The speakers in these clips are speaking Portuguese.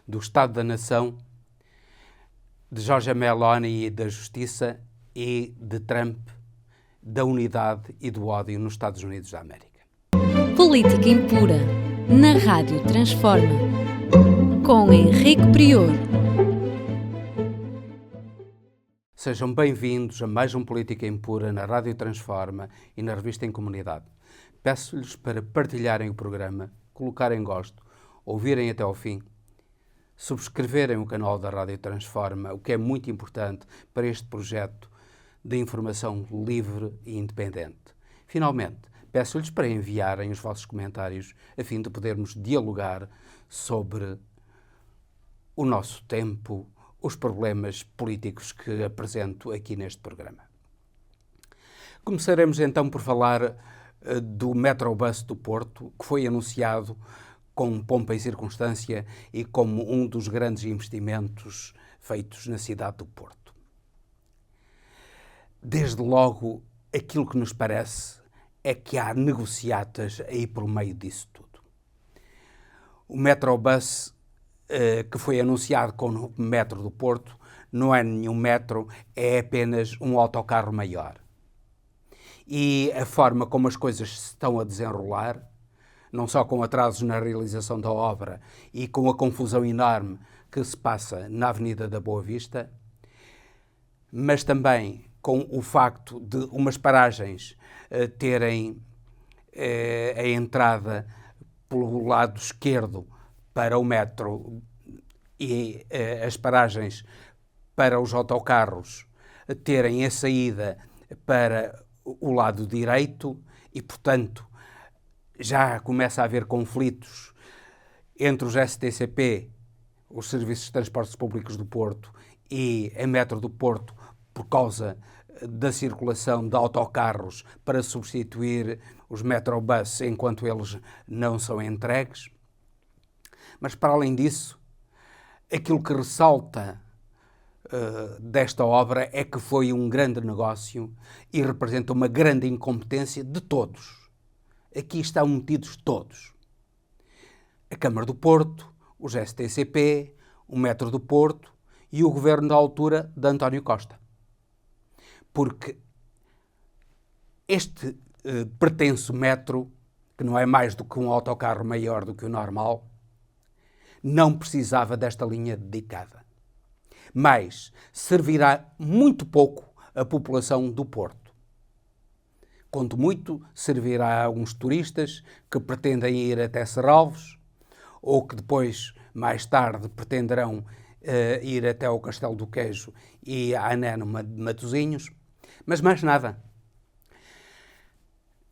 do Estado da Nação, de Giorgia Meloni e da Justiça e de Trump, da unidade e do ódio nos Estados Unidos da América. Política Impura, na Rádio Transforma, com Henrique Prior. Sejam bem-vindos a mais um Política Impura na Rádio Transforma e na Revista em Comunidade. Peço-lhes para partilharem o programa, colocarem gosto, ouvirem até ao fim, subscreverem o canal da Rádio Transforma, o que é muito importante para este projeto de informação livre e independente. Finalmente, peço-lhes para enviarem os vossos comentários a fim de podermos dialogar sobre o nosso tempo, os problemas políticos que apresento aqui neste programa. Começaremos então por falar do Metrobus do Porto, que foi anunciado com pompa e circunstância e como um dos grandes investimentos feitos na cidade do Porto. Desde logo, aquilo que nos parece é que há negociatas aí por meio disso tudo. O Metrobus, que foi anunciado como metro do Porto, não é nenhum metro, é apenas um autocarro maior. E a forma como as coisas se estão a desenrolar, não só com atrasos na realização da obra e com a confusão enorme que se passa na Avenida da Boa Vista, mas também com o facto de umas paragens terem a entrada pelo lado esquerdo para o metro e as paragens para os autocarros terem a saída para o lado direito e, portanto, já começa a haver conflitos entre os STCP, os Serviços de Transportes Públicos do Porto, e a Metro do Porto por causa da circulação de autocarros para substituir os Metrobus enquanto eles não são entregues. Mas, para além disso, aquilo que ressalta desta obra é que foi um grande negócio e representa uma grande incompetência de todos. Aqui estão metidos todos. A Câmara do Porto, os STCP, o Metro do Porto e o Governo da altura de António Costa. Porque este pretenso metro, que não é mais do que um autocarro maior do que o normal, não precisava desta linha dedicada. Mas servirá muito pouco a população do Porto. Quanto muito, servirá a alguns turistas que pretendem ir até Serralves ou que depois, mais tarde, pretenderão ir até ao Castelo do Queijo e à Aneno de Matosinhos, mas mais nada.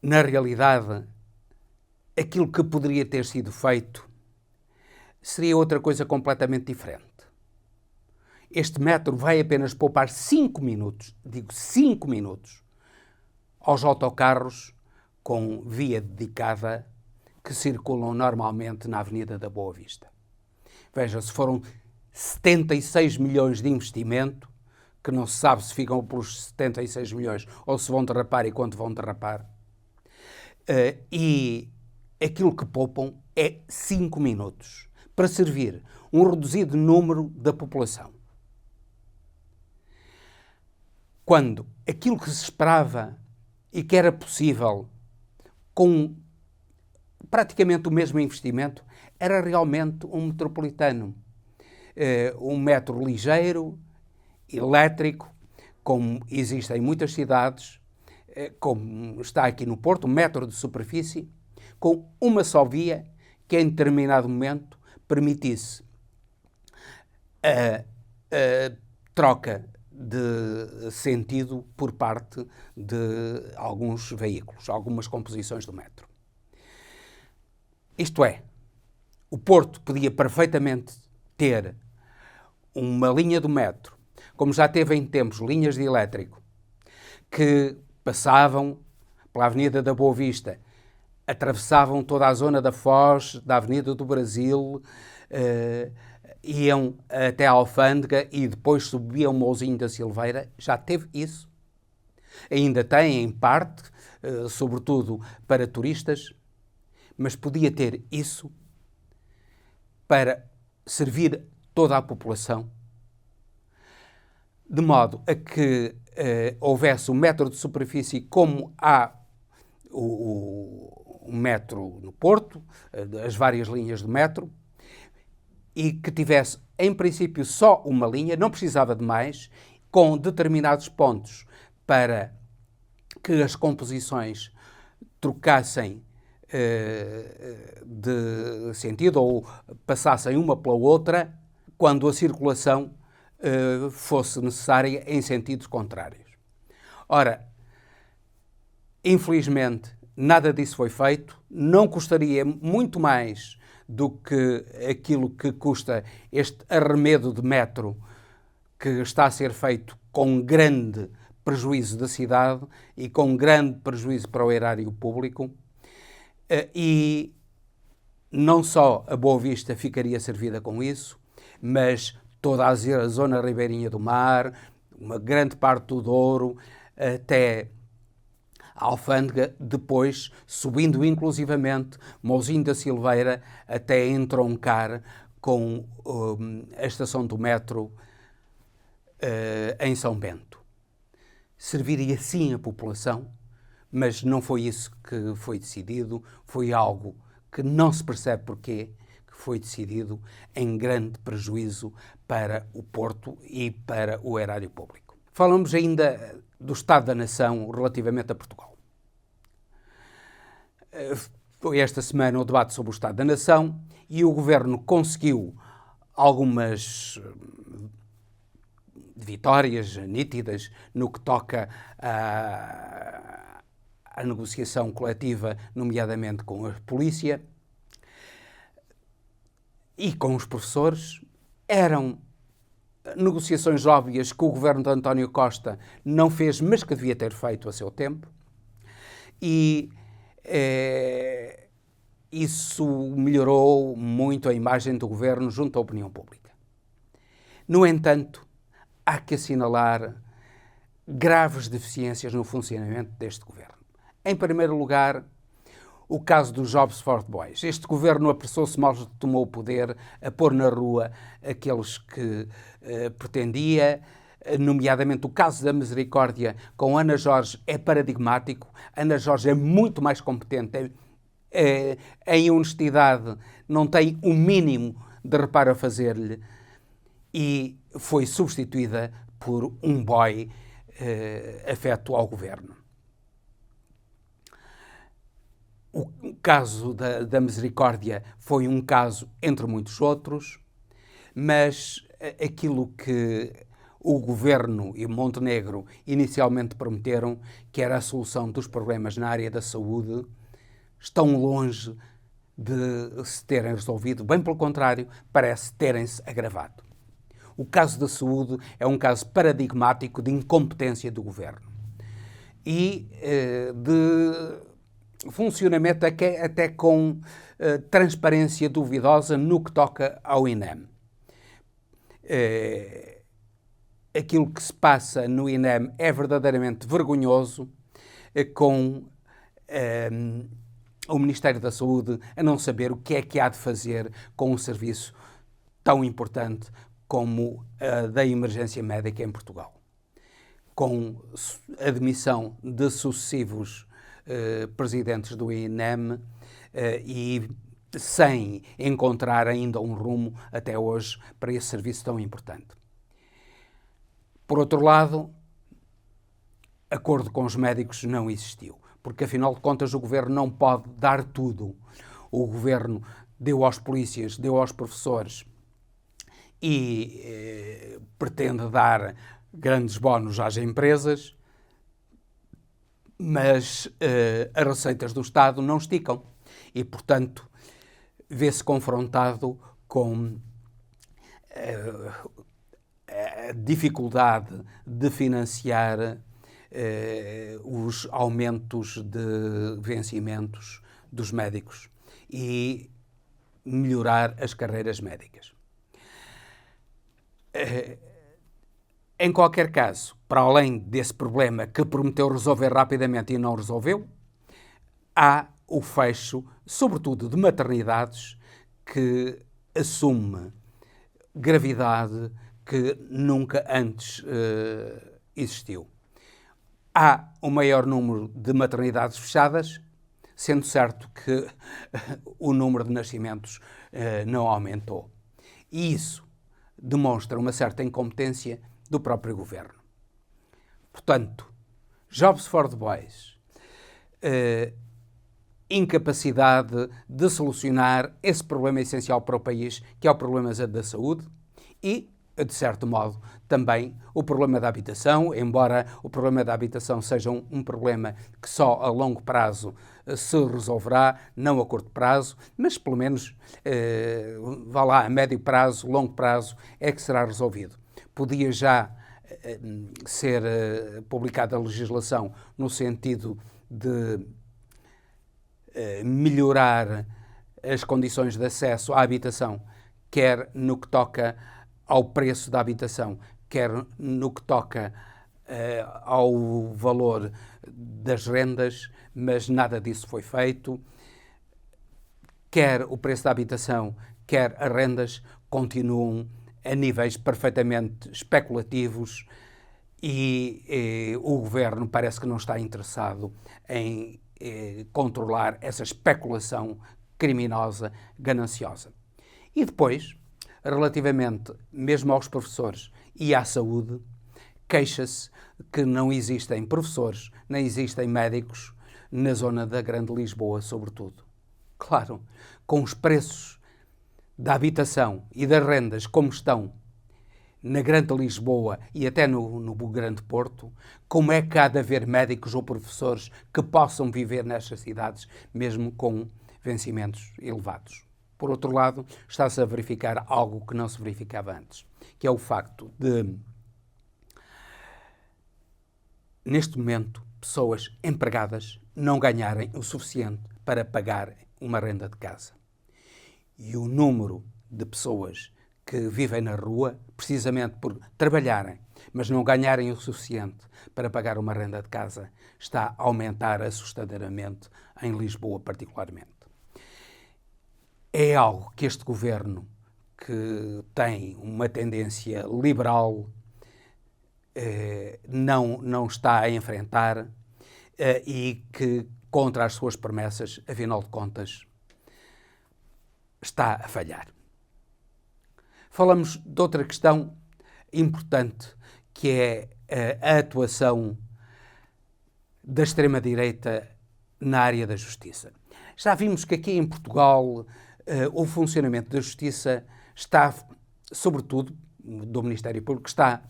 Na realidade, aquilo que poderia ter sido feito seria outra coisa completamente diferente. Este metro vai apenas poupar 5 minutos, digo 5 minutos, aos autocarros com via dedicada que circulam normalmente na Avenida da Boa Vista. Veja, se foram 76 milhões de investimento, que não se sabe se ficam pelos 76 milhões ou se vão derrapar e quanto vão derrapar, e aquilo que poupam é 5 minutos para servir um reduzido número da população. Quando aquilo que se esperava e que era possível com praticamente o mesmo investimento era realmente um metropolitano, um metro ligeiro, elétrico, como existe em muitas cidades, como está aqui no Porto, um metro de superfície, com uma só via que em determinado momento permitisse a troca de sentido por parte de alguns veículos, algumas composições do metro. Isto é, o Porto podia perfeitamente ter uma linha do metro, como já teve em tempos linhas de elétrico, que passavam pela Avenida da Boa Vista, atravessavam toda a zona da Foz, da Avenida do Brasil, iam até a Alfândega e depois subiam o Mouzinho da Silveira. Já teve isso. Ainda tem, em parte, sobretudo para turistas, mas podia ter isso para servir toda a população, de modo a que houvesse um metro de superfície como há o metro no Porto, as várias linhas do metro, e que tivesse, em princípio, só uma linha, não precisava de mais, com determinados pontos para que as composições trocassem de sentido ou passassem uma pela outra quando a circulação fosse necessária em sentidos contrários. Ora, infelizmente, nada disso foi feito. Não custaria muito mais do que aquilo que custa este arremedo de metro que está a ser feito com grande prejuízo da cidade e com grande prejuízo para o erário público. E não só a Boa Vista ficaria servida com isso, mas toda a zona ribeirinha do mar, uma grande parte do Douro, até a Alfândega, depois subindo inclusivamente Mousinho da Silveira até entroncar com a estação do metro em São Bento. Serviria sim a população, mas não foi isso que foi decidido, foi algo que não se percebe porquê, que foi decidido em grande prejuízo para o Porto e para o erário público. Falamos ainda do Estado da Nação relativamente a Portugal. Foi esta semana o debate sobre o Estado da Nação e o Governo conseguiu algumas vitórias nítidas no que toca à negociação coletiva, nomeadamente com a polícia e com os professores. Eram negociações óbvias que o governo de António Costa não fez, mas que devia ter feito a seu tempo. E isso melhorou muito a imagem do governo junto à opinião pública. No entanto, há que assinalar graves deficiências no funcionamento deste governo. Em primeiro lugar, o caso dos Jobs for Boys. Este governo apressou-se mal que tomou o poder a pôr na rua aqueles que pretendia, nomeadamente o caso da Misericórdia com Ana Jorge é paradigmático. Ana Jorge é muito mais competente, em honestidade, não tem o mínimo de reparo a fazer-lhe e foi substituída por um boy afeto ao governo. O caso da Misericórdia foi um caso entre muitos outros, mas aquilo que o governo e Montenegro inicialmente prometeram, que era a solução dos problemas na área da saúde, estão longe de se terem resolvido. Bem pelo contrário, parece terem-se agravado. O caso da saúde é um caso paradigmático de incompetência do governo e de funcionamento até com transparência duvidosa no que toca ao INEM. Aquilo que se passa no INEM é verdadeiramente vergonhoso, com o Ministério da Saúde a não saber o que é que há de fazer com um serviço tão importante como a da emergência médica em Portugal. Com a admissão de sucessivos presidentes do INEM e sem encontrar ainda um rumo até hoje para esse serviço tão importante. Por outro lado, acordo com os médicos não existiu, porque afinal de contas o governo não pode dar tudo. O governo deu aos polícias, deu aos professores e pretende dar grandes bónus às empresas, mas as receitas do Estado não esticam e, portanto, vê-se confrontado com a dificuldade de financiar os aumentos de vencimentos dos médicos e melhorar as carreiras médicas. Em qualquer caso, para além desse problema que prometeu resolver rapidamente e não resolveu, há o fecho, sobretudo de maternidades, que assume gravidade que nunca antes existiu. Há o maior número de maternidades fechadas, sendo certo que o número de nascimentos não aumentou. E isso demonstra uma certa incompetência do próprio governo. Portanto, Jobs for the Boys, incapacidade de solucionar esse problema essencial para o país, que é o problema da saúde, e, de certo modo, também o problema da habitação, embora o problema da habitação seja um problema que só a longo prazo se resolverá, não a curto prazo, mas pelo menos, vá lá, a médio prazo, longo prazo, é que será resolvido. Podia já ser publicada a legislação no sentido de melhorar as condições de acesso à habitação, quer no que toca ao preço da habitação, quer no que toca ao valor das rendas, mas nada disso foi feito. Quer o preço da habitação, quer as rendas continuam a níveis perfeitamente especulativos e o governo parece que não está interessado em controlar essa especulação criminosa, gananciosa. E depois, relativamente mesmo aos professores e à saúde, queixa-se que não existem professores, nem existem médicos na zona da Grande Lisboa, sobretudo. Claro, com os preços da habitação e das rendas como estão na Grande Lisboa e até no Grande Porto, como é que há de haver médicos ou professores que possam viver nestas cidades, mesmo com vencimentos elevados? Por outro lado, está-se a verificar algo que não se verificava antes, que é o facto de, neste momento, pessoas empregadas não ganharem o suficiente para pagar uma renda de casa. E o número de pessoas que vivem na rua, precisamente por trabalharem, mas não ganharem o suficiente para pagar uma renda de casa, está a aumentar assustadoramente em Lisboa, particularmente. É algo que este governo, que tem uma tendência liberal, não está a enfrentar e que, contra as suas promessas, afinal de contas, está a falhar. Falamos de outra questão importante, que é a atuação da extrema-direita na área da justiça. Já vimos que aqui em Portugal o funcionamento da justiça está, sobretudo, do Ministério Público, está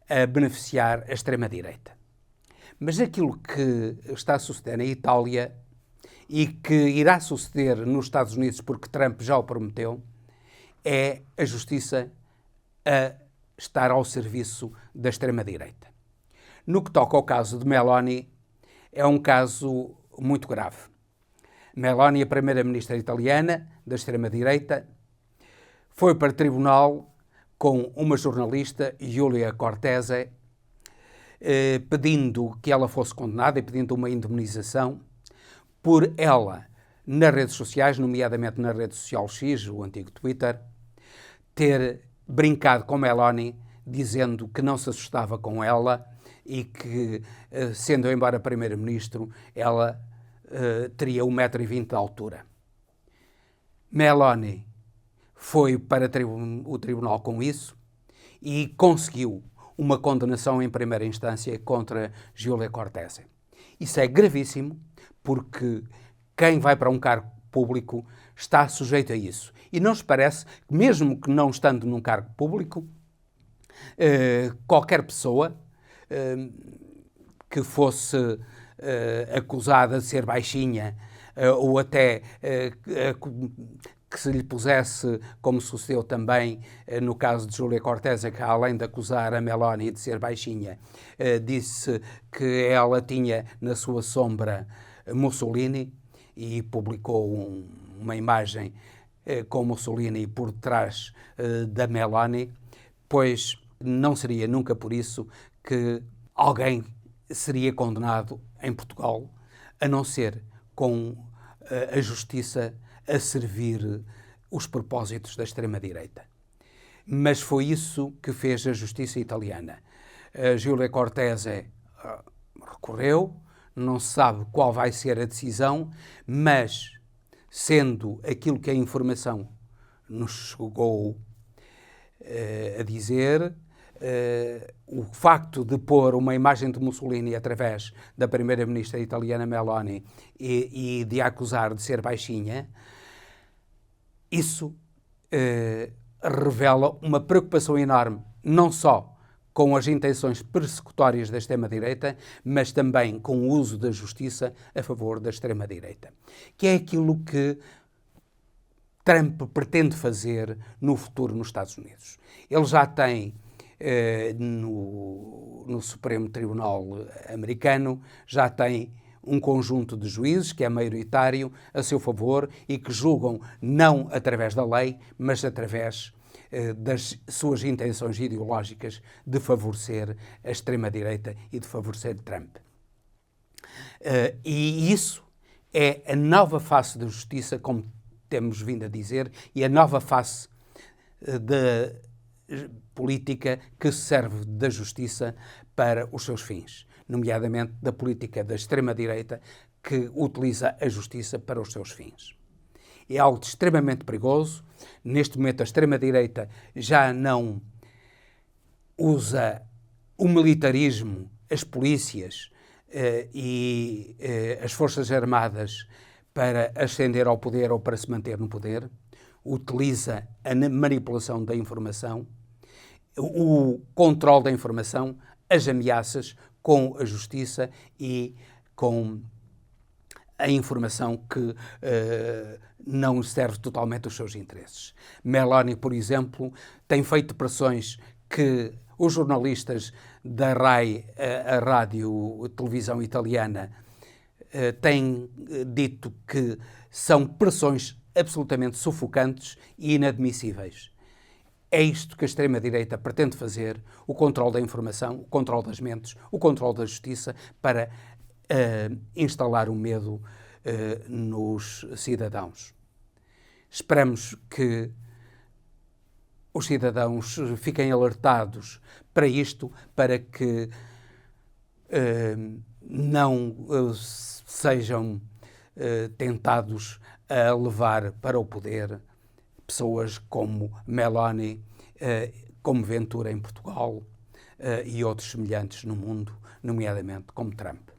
a beneficiar a extrema-direita. Mas aquilo que está a suceder na Itália e que irá suceder nos Estados Unidos, porque Trump já o prometeu, é a justiça a estar ao serviço da extrema-direita. No que toca ao caso de Meloni, é um caso muito grave. Meloni, a primeira-ministra italiana da extrema-direita, foi para o tribunal com uma jornalista, Giulia Cortese, pedindo que ela fosse condenada e pedindo uma indemnização por ela, nas redes sociais, nomeadamente na rede social X, o antigo Twitter, ter brincado com Meloni, dizendo que não se assustava com ela e que, sendo embora primeiro-ministro, ela teria 1,20 m de altura. Meloni foi para o tribunal com isso e conseguiu uma condenação em primeira instância contra Giulia Cortese. Isso é gravíssimo, porque quem vai para um cargo público está sujeito a isso. E não nos parece que, mesmo que não estando num cargo público, qualquer pessoa que fosse acusada de ser baixinha ou até que se lhe pusesse, como sucedeu também no caso de Giulia Cortese, que além de acusar a Meloni de ser baixinha, disse que ela tinha na sua sombra Mussolini e publicou uma imagem com Mussolini por trás da Meloni, pois não seria nunca por isso que alguém seria condenado em Portugal, a não ser com a justiça a servir os propósitos da extrema-direita. Mas foi isso que fez a justiça italiana. Giulio Cortese recorreu, não se sabe qual vai ser a decisão, mas, sendo aquilo que a informação nos chegou a dizer, o facto de pôr uma imagem de Mussolini através da primeira-ministra italiana Meloni e de a acusar de ser baixinha, isso revela uma preocupação enorme, não só com as intenções persecutórias da extrema-direita, mas também com o uso da justiça a favor da extrema-direita, que é aquilo que Trump pretende fazer no futuro nos Estados Unidos. Ele já tem no Supremo Tribunal americano, já tem um conjunto de juízes que é maioritário a seu favor e que julgam não através da lei, mas através das suas intenções ideológicas de favorecer a extrema-direita e de favorecer Trump. E isso é a nova face da justiça, como temos vindo a dizer, e a nova face da política que se serve da justiça para os seus fins, nomeadamente da política da extrema-direita que utiliza a justiça para os seus fins. É algo extremamente perigoso. Neste momento, a extrema-direita já não usa o militarismo, as polícias e as forças armadas para ascender ao poder ou para se manter no poder. Utiliza a manipulação da informação, o controle da informação, as ameaças com a justiça e com a informação que não serve totalmente aos seus interesses. Meloni, por exemplo, tem feito pressões que os jornalistas da RAI, a rádio televisão italiana, têm dito que são pressões absolutamente sufocantes e inadmissíveis. É isto que a extrema-direita pretende fazer, o controle da informação, o controle das mentes, o controle da justiça, para instalar o medo nos cidadãos. Esperamos que os cidadãos fiquem alertados para isto, para que não sejam tentados a levar para o poder pessoas como Meloni, como Ventura em Portugal e outros semelhantes no mundo, nomeadamente como Trump.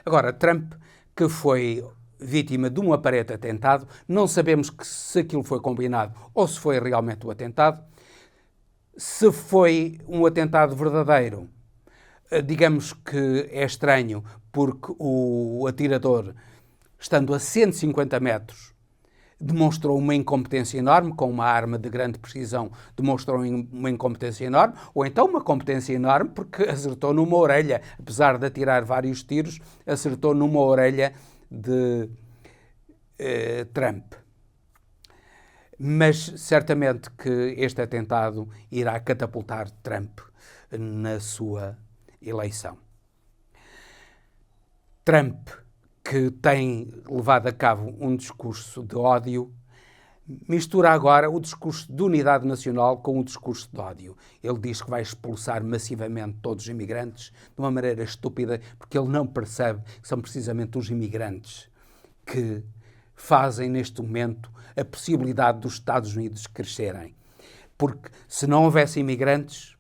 Agora, Trump, que foi vítima de um aparente atentado, não sabemos se aquilo foi combinado ou se foi realmente o atentado. Se foi um atentado verdadeiro, digamos que é estranho, porque o atirador, estando a 150 metros, demonstrou uma incompetência enorme, com uma arma de grande precisão, demonstrou uma incompetência enorme, ou então uma competência enorme porque acertou numa orelha, apesar de atirar vários tiros, acertou numa orelha de Trump. Mas certamente que este atentado irá catapultar Trump na sua eleição. Trump, que tem levado a cabo um discurso de ódio, mistura agora o discurso de unidade nacional com o discurso de ódio. Ele diz que vai expulsar massivamente todos os imigrantes de uma maneira estúpida, porque ele não percebe que são precisamente os imigrantes que fazem neste momento a possibilidade dos Estados Unidos crescerem. Porque se não houvesse imigrantes,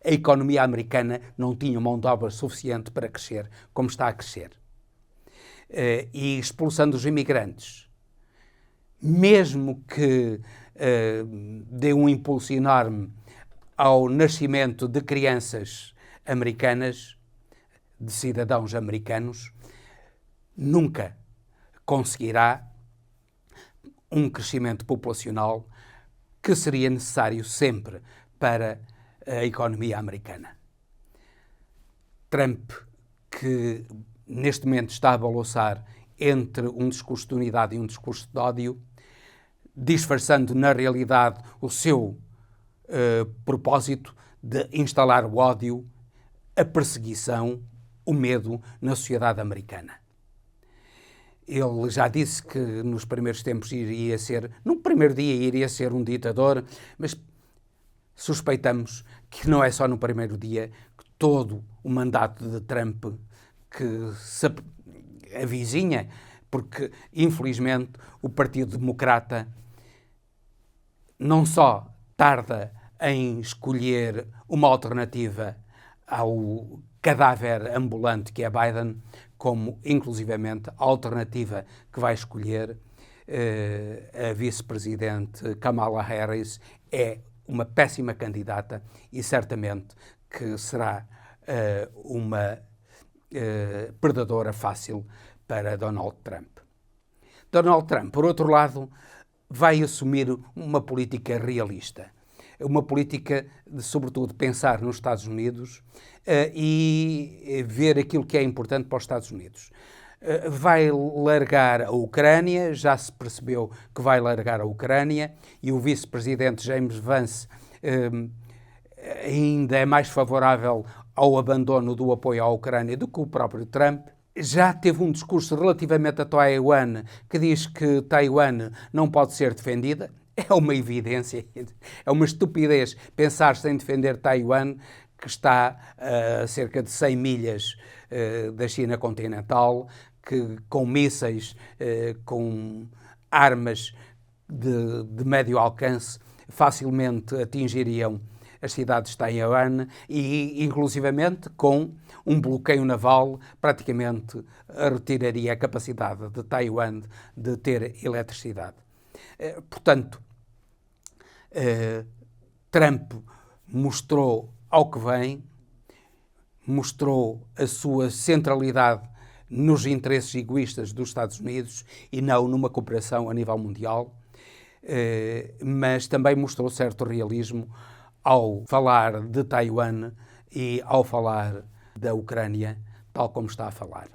a economia americana não tinha mão de obra suficiente para crescer como está a crescer. E expulsando os imigrantes, mesmo que dê um impulso enorme ao nascimento de crianças americanas, de cidadãos americanos, nunca conseguirá um crescimento populacional que seria necessário sempre para a economia americana. Trump, que neste momento está a balançar entre um discurso de unidade e um discurso de ódio, disfarçando na realidade o seu propósito de instalar o ódio, a perseguição, o medo na sociedade americana. Ele já disse que nos primeiros tempos iria ser, no primeiro dia iria ser um ditador, mas suspeitamos que não é só no primeiro dia que todo o mandato de Trump que se avizinha, porque, infelizmente, o Partido Democrata não só tarda em escolher uma alternativa ao cadáver ambulante que é Biden, como, inclusivamente, a alternativa que vai escolher a vice-presidente Kamala Harris é uma péssima candidata e certamente que será uma perdedora fácil para Donald Trump. Donald Trump, por outro lado, vai assumir uma política realista. Uma política de, sobretudo, pensar nos Estados Unidos e ver aquilo que é importante para os Estados Unidos. Vai largar a Ucrânia, já se percebeu que vai largar a Ucrânia, e o vice-presidente James Vance ainda é mais favorável ao abandono do apoio à Ucrânia do que o próprio Trump. Já teve um discurso relativamente a Taiwan que diz que Taiwan não pode ser defendida. É uma evidência, é uma estupidez pensar-se em defender Taiwan, que está a cerca de 100 milhas da China continental, que com mísseis, com armas de médio alcance, facilmente atingiriam as cidades de Taiwan e, inclusivamente, com um bloqueio naval, praticamente retiraria a capacidade de Taiwan de ter eletricidade. Portanto, Trump mostrou ao que vem, mostrou a sua centralidade nos interesses egoístas dos Estados Unidos e não numa cooperação a nível mundial, mas também mostrou certo realismo ao falar de Taiwan e ao falar da Ucrânia, tal como está a falar.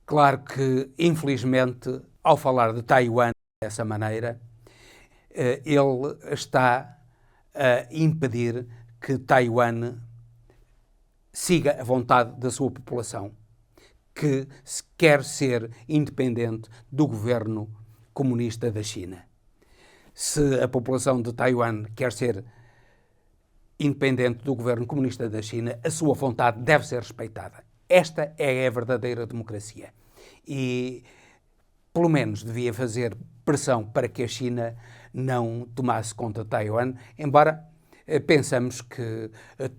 Claro que, infelizmente, ao falar de Taiwan dessa maneira, ele está a impedir que Taiwan siga a vontade da sua população, que quer ser independente do governo comunista da China. Se a população de Taiwan quer ser independente do governo comunista da China, a sua vontade deve ser respeitada. Esta é a verdadeira democracia. E, pelo menos, devia fazer pressão para que a China não tomasse conta de Taiwan, embora pensamos que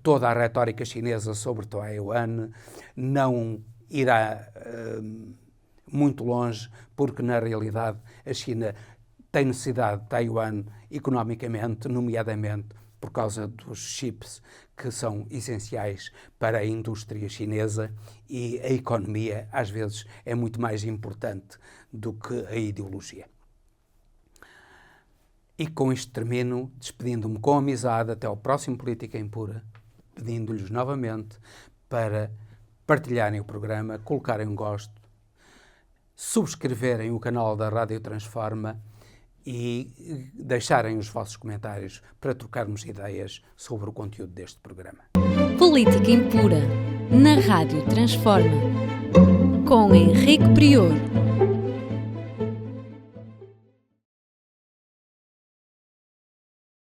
toda a retórica chinesa sobre Taiwan não irá muito longe, porque, na realidade, a China tem necessidade de Taiwan economicamente, nomeadamente por causa dos chips que são essenciais para a indústria chinesa, e a economia, às vezes, é muito mais importante do que a ideologia. E com isto termino, despedindo-me com amizade até ao próximo Política Impura, pedindo-lhes novamente para partilharem o programa, colocarem um gosto, subscreverem o canal da Rádio Transforma e deixarem os vossos comentários para trocarmos ideias sobre o conteúdo deste programa. Política Impura, na Rádio Transforma, com Henrique Prior.